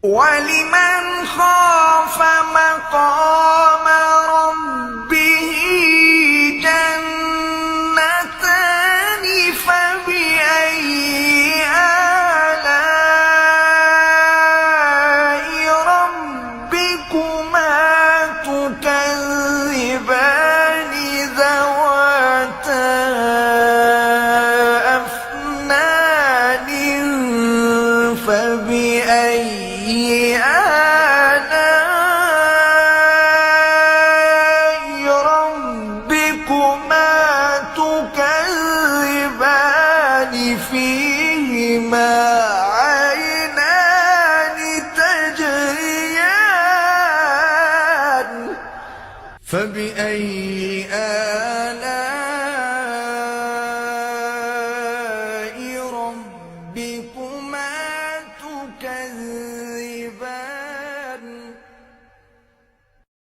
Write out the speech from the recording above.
ولمن خاف مقام ربه جنتان فبأي آلاء ربكما تكذبان ذواتا أفنان فبأي آلاء ربكما تكذبان فيهما عينان تجريان فبأي